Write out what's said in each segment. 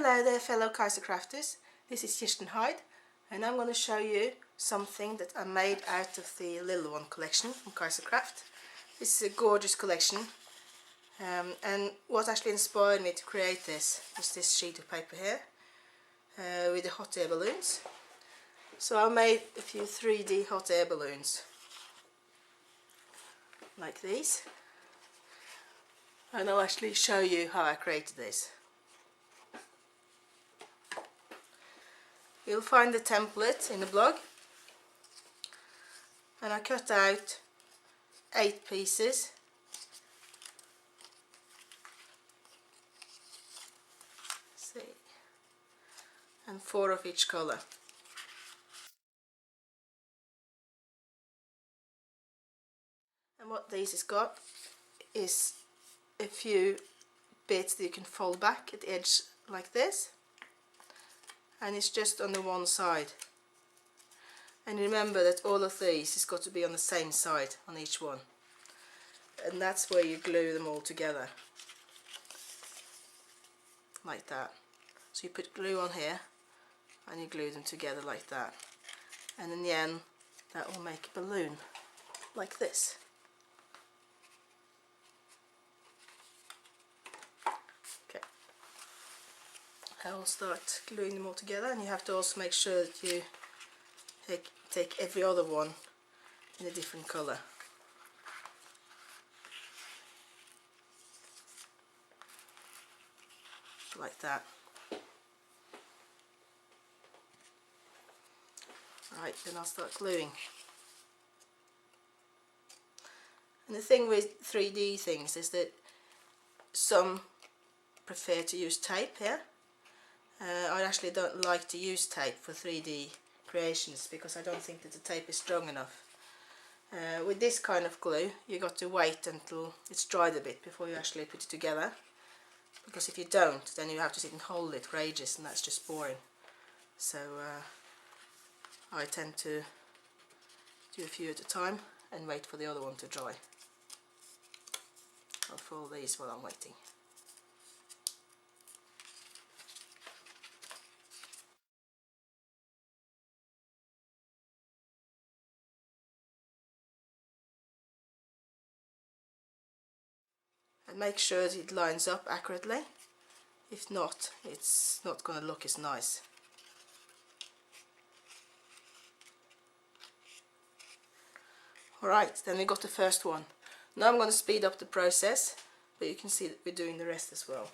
Hello there fellow Kaiser Crafters, this is Kirsten Hyde and I'm going to show you something that I made out of the little one collection from Kaiser Craft. This is a gorgeous collection and what actually inspired me to create this was this sheet of paper here with the hot air balloons. So I made a few 3D hot air balloons like these and I'll actually show you how I created this. You'll find the template in the blog, and I cut out 8 pieces. See, and 4 of each colour. And what these has got is a few bits that you can fold back at the edge like this. And it's just on the one side, and remember that all of these has got to be on the same side on each one, and that's where you glue them all together like that. So you put glue on here and you glue them together like that, and in the end that will make a balloon like this. I will start gluing them all together, and you have to also make sure that you take every other one in a different colour. Like that. Right, then I'll start gluing. And the thing with 3D things is that some prefer to use tape here. I actually don't like to use tape for 3D creations because I don't think that the tape is strong enough. With this kind of glue you got to wait until it's dried a bit before you actually put it together, because if you don't then you have to sit and hold it for ages and that's just boring. So I tend to do a few at a time and wait for the other one to dry. I'll fold these while I'm waiting. And make sure that it lines up accurately. If not, it's not going to look as nice. Alright, then we got the first one. Now I'm going to speed up the process, but you can see that we're doing the rest as well.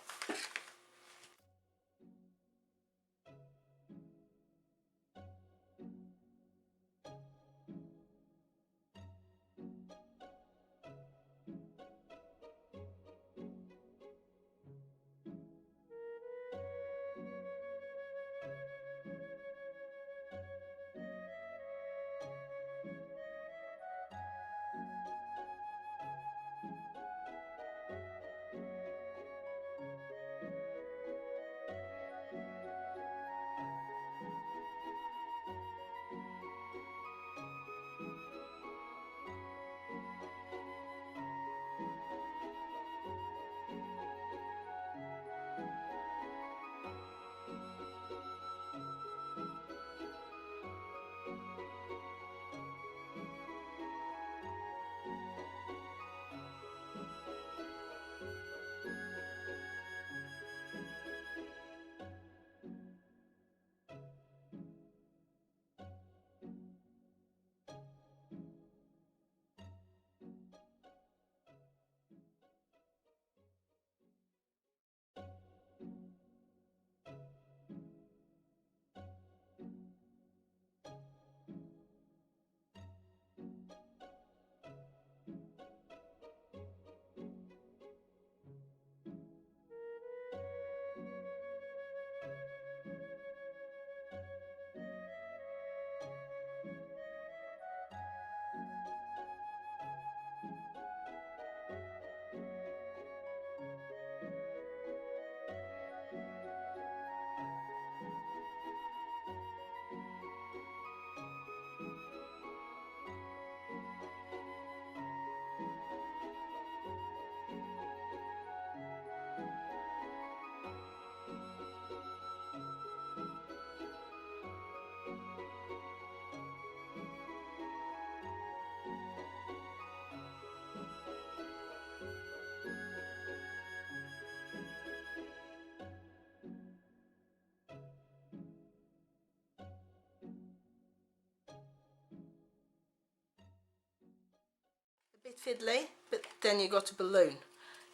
fiddly, but then you got a balloon.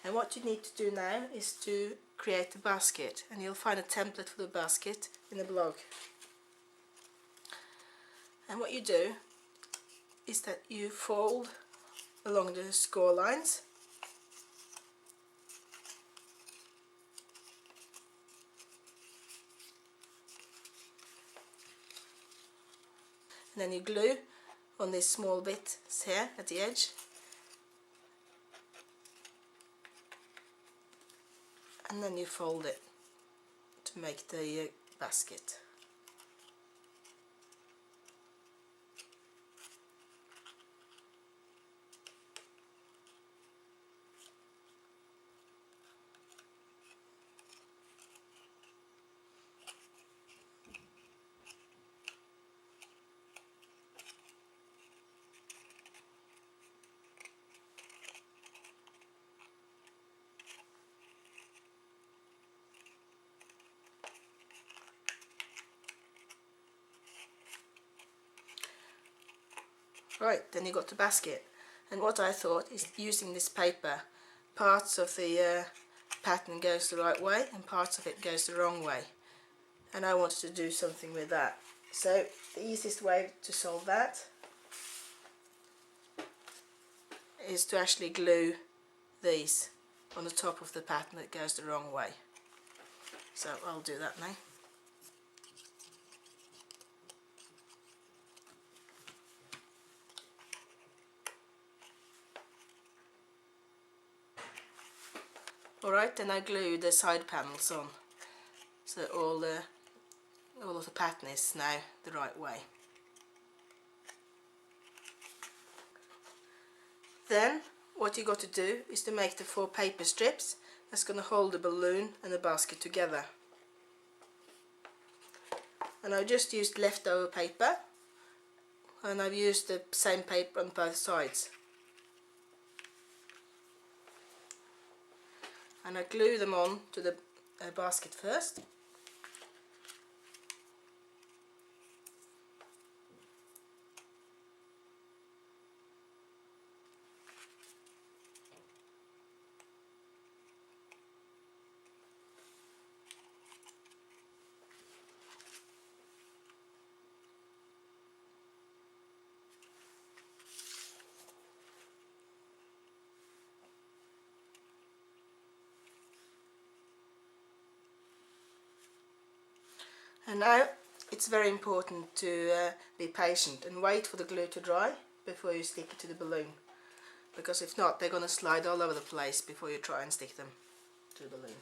And what you need to do now is to create a basket, and you'll find a template for the basket in the blog. And what you do is that you fold along the score lines, and then you glue on this small bit here at the edge, and then you fold it to make the basket. Right, then you got the basket, and what I thought is using this paper, parts of the pattern goes the right way and parts of it goes the wrong way, and I wanted to do something with that. So the easiest way to solve that is to actually glue these on the top of the pattern that goes the wrong way. So I'll do that now. Alright, then I glue the side panels on, so all of the pattern is now the right way. Then what you got to do is to make the 4 paper strips that's going to hold the balloon and the basket together. And I just used leftover paper, and I've used the same paper on both sides. And I glue them on to the basket first. And now it's very important to be patient and wait for the glue to dry before you stick it to the balloon, because if not, they're going to slide all over the place before you try and stick them to the balloon.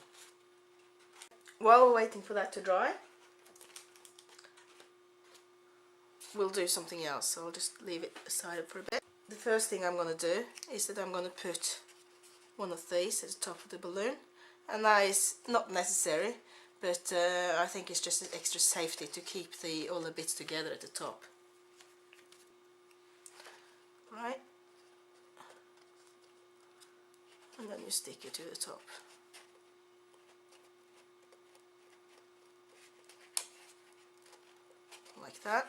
While we're waiting for that to dry, we'll do something else, so I'll just leave it aside for a bit. The first thing I'm going to do is that I'm going to put one of these at the top of the balloon, and that is not necessary, but I think it's just an extra safety to keep all the bits together at the top. Right, and then you stick it to the top. Like that.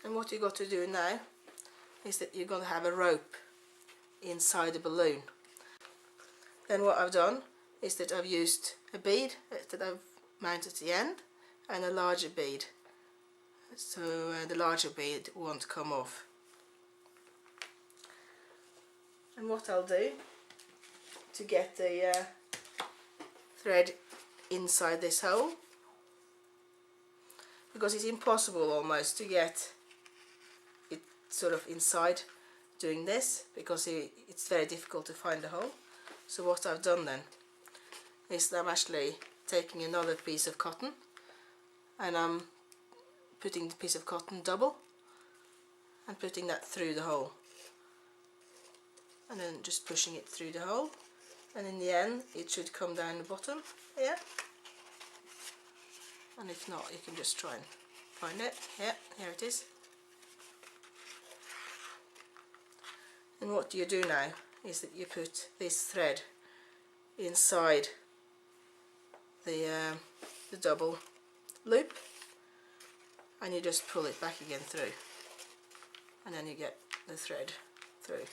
And what you got to do now is that you're going to have a rope inside the balloon. Then what I've done is that I've used a bead that I've mounted at the end and a larger bead, so the larger bead won't come off. And what I'll do to get the thread inside this hole, because it's impossible almost to get it sort of inside doing this, because it's very difficult to find the hole. So what I've done then is that I'm actually taking another piece of cotton, and I'm putting the piece of cotton double and putting that through the hole, and then just pushing it through the hole, and in the end it should come down the bottom here. And if not, you can just try and find it. Yeah, here it is. And what you do now is that you put this thread inside the double loop, and you just pull it back again through, and then you get the thread through.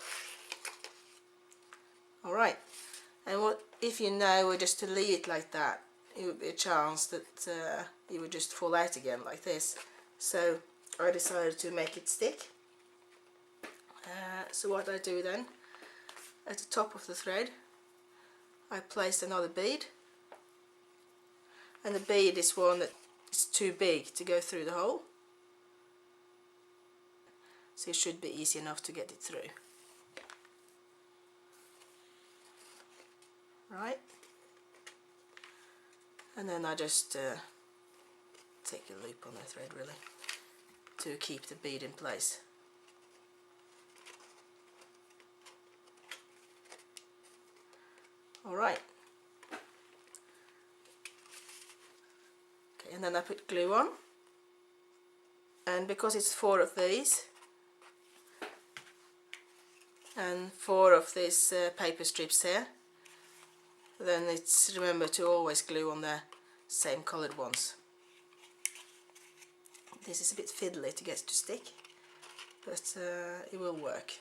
Alright, and what if you now were just to leave it like that, it would be a chance that it would just fall out again like this. So I decided to make it stick. So what I do then, at the top of the thread I place another bead, and the bead is one that is too big to go through the hole, so it should be easy enough to get it through. Right, and then I just take a loop on the thread really to keep the bead in place. Alright, okay, and then I put glue on, and because it's 4 of these and 4 of these paper strips here, then it's, remember to always glue on the same coloured ones. This is a bit fiddly to get to stick, but it will work.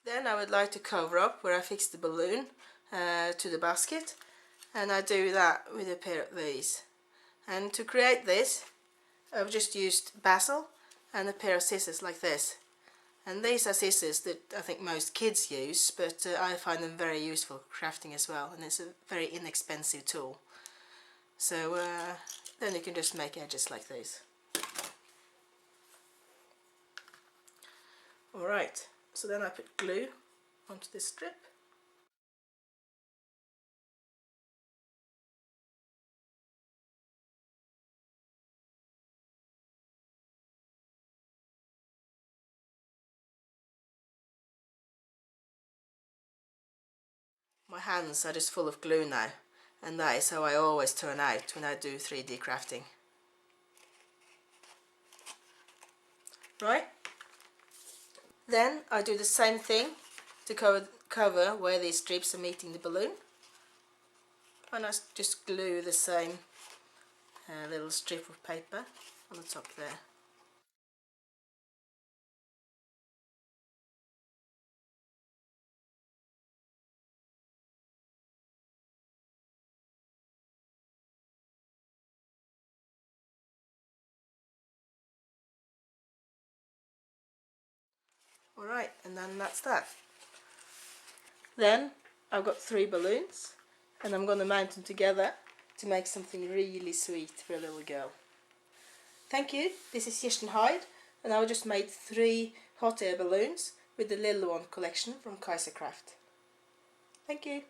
Then I would like to cover up where I fixed the balloon to the basket, and I do that with a pair of these. And to create this I've just used basil and a pair of scissors like this. And these are scissors that I think most kids use, but I find them very useful crafting as well, and it's a very inexpensive tool. So then you can just make edges like these. Alright, so then I put glue onto this strip. My hands are just full of glue now, and that is how I always turn out when I do 3D crafting. Right, then I do the same thing to cover where these strips are meeting the balloon, and I just glue the same little strip of paper on the top there. Alright, and then that's that. Then I've got 3 balloons, and I'm going to mount them together to make something really sweet for a little girl. Thank you, this is Kirsten Hyde, and I just made 3 hot air balloons with the little one collection from Kaisercraft. Thank you.